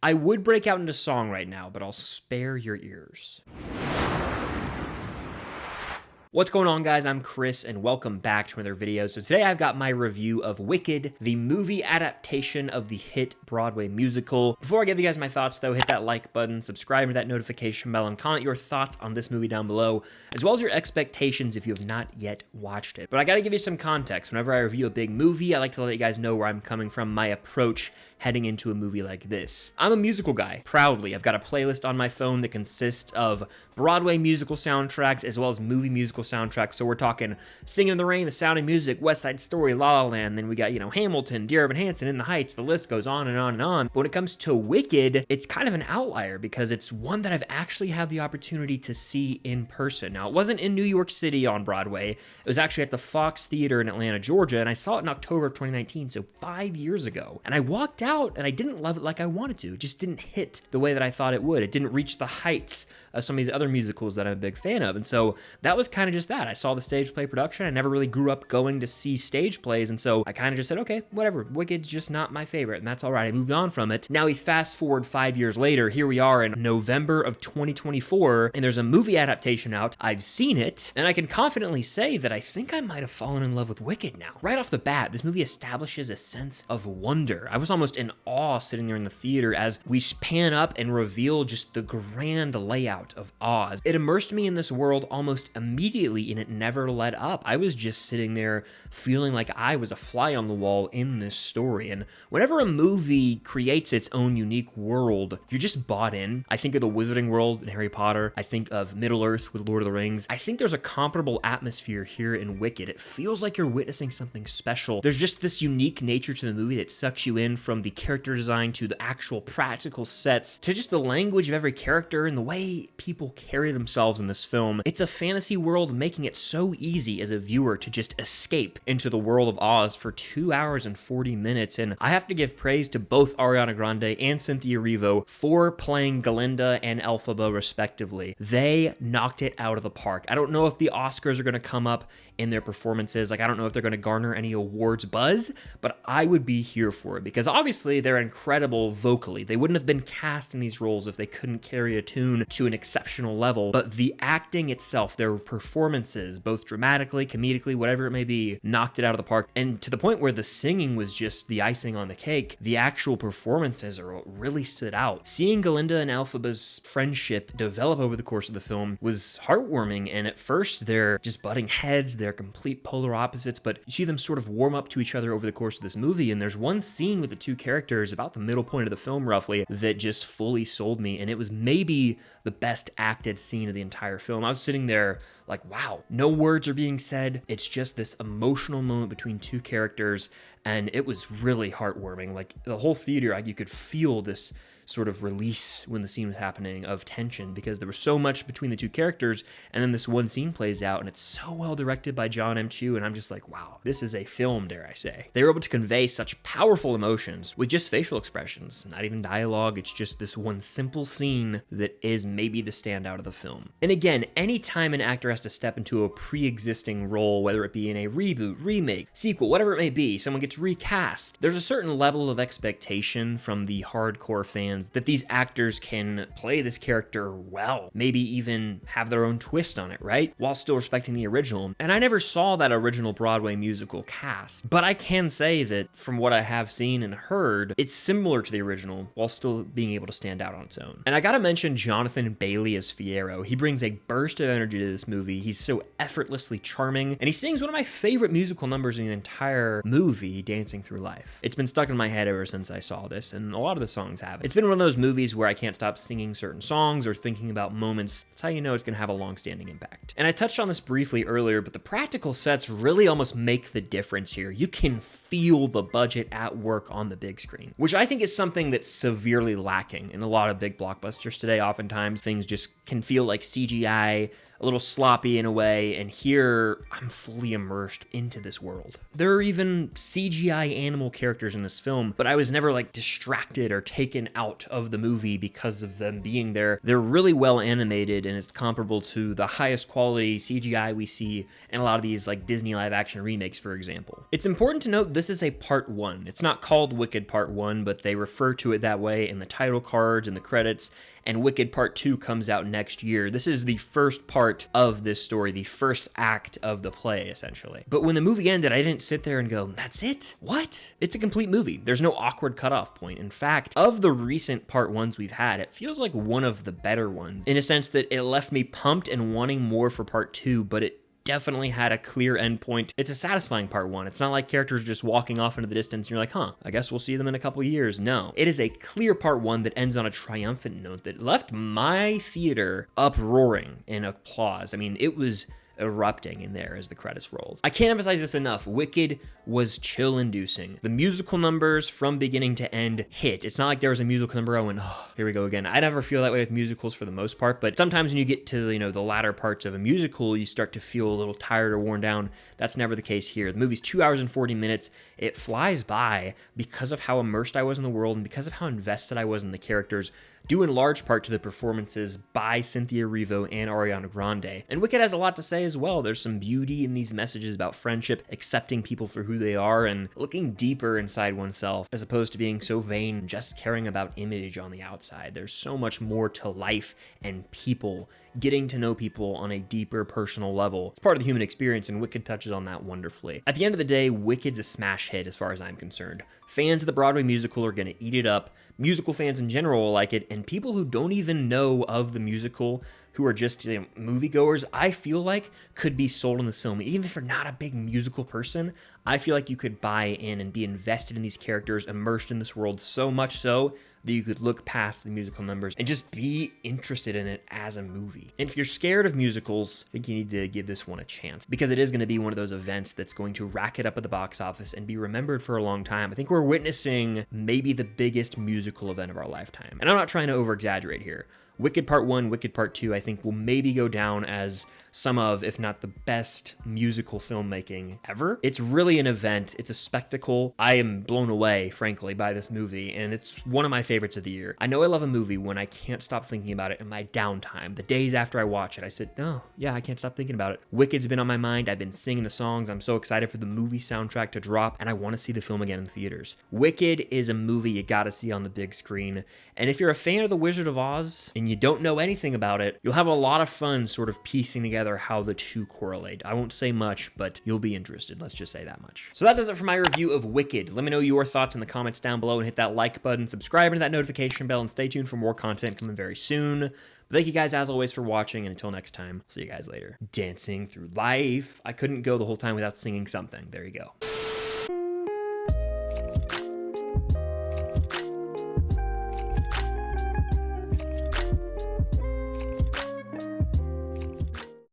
I would break out into song right now, but I'll spare your ears. What's going on, guys? I'm Chris, and welcome back to another video. So today I've got my review of Wicked, the movie adaptation of the hit Broadway musical. Before I give you guys my thoughts, though, hit that like button, subscribe to that notification bell, and comment your thoughts on this movie down below, as well as your expectations if you have not yet watched it. But I gotta give you some context. Whenever I review a big movie, I like to let you guys know where I'm coming from, my approach heading into a movie like this. I'm a musical guy, proudly. I've got a playlist on my phone that consists of Broadway musical soundtracks as well as movie musical soundtracks. So we're talking Singing in the Rain, The Sound of Music, West Side Story, La La Land, then we got, Hamilton, Dear Evan Hansen, In the Heights, the list goes on and on and on. But when it comes to Wicked, it's kind of an outlier because it's one that I've actually had the opportunity to see in person. Now, it wasn't in New York City on Broadway. It was actually at the Fox Theater in Atlanta, Georgia, and I saw it in October of 2019, so 5 years ago. And I walked out and I didn't love it like I wanted to. It just didn't hit the way that I thought it would. It didn't reach the heights of some of these other musicals that I'm a big fan of. And so that was kind of just that. I saw the stage play production. I never really grew up going to see stage plays. And so I kind of just said, okay, whatever. Wicked's just not my favorite. And that's all right. I moved on from it. Now we fast forward 5 years later. Here we are in November of 2024. And there's a movie adaptation out. I've seen it. And I can confidently say that I think I might have fallen in love with Wicked now. Right off the bat, this movie establishes a sense of wonder. I was almost in awe sitting there in the theater as we pan up and reveal just the grand layout of Oz. It immersed me in this world almost immediately and it never let up. I was just sitting there feeling like I was a fly on the wall in this story. And whenever a movie creates its own unique world, you're just bought in. I think of the Wizarding World in Harry Potter. I think of Middle-earth with Lord of the Rings. I think there's a comparable atmosphere here in Wicked. It feels like you're witnessing something special. There's just this unique nature to the movie that sucks you in, from the character design to the actual practical sets to just the language of every character and the way people carry themselves in this film. It's a fantasy world, making it so easy as a viewer to just escape into the world of Oz for 2 hours and 40 minutes. And I have to give praise to both Ariana Grande and Cynthia Erivo for playing Glinda and Elphaba respectively. They knocked it out of the park. I don't know if the Oscars are going to come up in their performances. Like, I don't know if they're going to garner any awards buzz, but I would be here for it because obviously they're incredible vocally. They wouldn't have been cast in these roles if they couldn't carry a tune to an exceptional level. But the acting itself, their performances, both dramatically, comedically, whatever it may be, knocked it out of the park. And to the point where the singing was just the icing on the cake, the actual performances are what really stood out. Seeing Glinda and Elphaba's friendship develop over the course of the film was heartwarming. And at first, they're just butting heads. They're complete polar opposites, but you see them sort of warm up to each other over the course of this movie. And there's one scene with the two characters about the middle point of the film roughly that just fully sold me, and it was maybe the best acted scene of the entire film. I was sitting there like, wow, no words are being said. It's just this emotional moment between two characters, and it was really heartwarming. Like, the whole theater, you could feel this sort of release when the scene was happening of tension because there was so much between the two characters, and then this one scene plays out and it's so well directed by John M. Chu, and I'm just like, wow, this is a film, dare I say. They were able to convey such powerful emotions with just facial expressions, not even dialogue. It's just this one simple scene that is maybe the standout of the film. And again, anytime an actor has to step into a pre-existing role, whether it be in a reboot, remake, sequel, whatever it may be, someone gets recast, there's a certain level of expectation from the hardcore fans that these actors can play this character well, maybe even have their own twist on it, right? While still respecting the original. And I never saw that original Broadway musical cast, but I can say that from what I have seen and heard, it's similar to the original while still being able to stand out on its own. And I gotta mention Jonathan Bailey as Fiyero. He brings a burst of energy to this movie. He's so effortlessly charming, and he sings one of my favorite musical numbers in the entire movie, Dancing Through Life. It's been stuck in my head ever since I saw this, and a lot of the songs have. It's been one of those movies where I can't stop singing certain songs or thinking about moments. That's how you know it's going to have a long-standing impact. And I touched on this briefly earlier, but the practical sets really almost make the difference here. You can feel the budget at work on the big screen, which I think is something that's severely lacking in a lot of big blockbusters today. Oftentimes, things just can feel like CGI a little sloppy in a way, and here I'm fully immersed into this world. There are even CGI animal characters in this film, but I was never like distracted or taken out of the movie because of them being there. They're really well animated, and it's comparable to the highest quality CGI we see in a lot of these like Disney live action remakes, for example. It's important to note this is a part 1. It's not called Wicked Part 1, but they refer to it that way in the title cards and the credits, and Wicked Part 2 comes out next year. This is the first part of this story, the first act of the play, essentially. But when the movie ended, I didn't sit there and go, that's it? What? It's a complete movie. There's no awkward cutoff point. In fact, of the recent part 1s we've had, it feels like one of the better ones, in a sense that it left me pumped and wanting more for part 2, but it definitely had a clear endpoint. It's a satisfying part 1. It's not like characters just walking off into the distance and you're like, huh, I guess we'll see them in a couple years. No, it is a clear part 1 that ends on a triumphant note that left my theater uproaring in applause. I mean, it was erupting in there as the credits rolled. I can't emphasize this enough. Wicked was chill-inducing. The musical numbers from beginning to end hit. It's not like there was a musical number and oh, here we go again. I never feel that way with musicals for the most part, but sometimes when you get to, you know, the latter parts of a musical, you start to feel a little tired or worn down. That's never the case here. The movie's 2 hours and 40 minutes. It flies by because of how immersed I was in the world and because of how invested I was in the characters, due in large part to the performances by Cynthia Erivo and Ariana Grande. And Wicked has a lot to say as well. There's some beauty in these messages about friendship, accepting people for who they are, and looking deeper inside oneself, as opposed to being so vain, just caring about image on the outside. There's so much more to life and people, getting to know people on a deeper personal level. It's part of the human experience, and Wicked touches on that wonderfully. At the end of the day, Wicked's a smash hit as far as I'm concerned. Fans of the Broadway musical are going to eat it up. Musical fans in general will like it, and people who don't even know of the musical, who are just, you know, moviegoers, I feel like could be sold on this film. Even if you're not a big musical person, I feel like you could buy in and be invested in these characters, immersed in this world so much so that you could look past the musical numbers and just be interested in it as a movie. And if you're scared of musicals, I think you need to give this one a chance, because it is going to be one of those events that's going to rack it up at the box office and be remembered for a long time. I think we're witnessing maybe the biggest musical event of our lifetime. And I'm not trying to over-exaggerate here. Wicked Part 1, Wicked Part 2, I think will maybe go down as some of, if not the best musical filmmaking ever. It's really an event. It's a spectacle. I am blown away, frankly, by this movie, and it's one of my favorites of the year. I know I love a movie when I can't stop thinking about it in my downtime. The days after I watch it, I said, no, yeah, I can't stop thinking about it. Wicked's been on my mind. I've been singing the songs. I'm so excited for the movie soundtrack to drop, and I want to see the film again in theaters. Wicked is a movie you gotta see on the big screen, and if you're a fan of The Wizard of Oz and you don't know anything about it, you'll have a lot of fun sort of piecing together how the two correlate. I won't say much, but you'll be interested. Let's just say that much. So that does it for my review of Wicked. Let me know your thoughts in the comments down below and hit that like button, subscribe to that notification bell, and stay tuned for more content coming very soon. But thank you guys as always for watching, and until next time, see you guys later. Dancing through life. I couldn't go the whole time without singing something. There you go.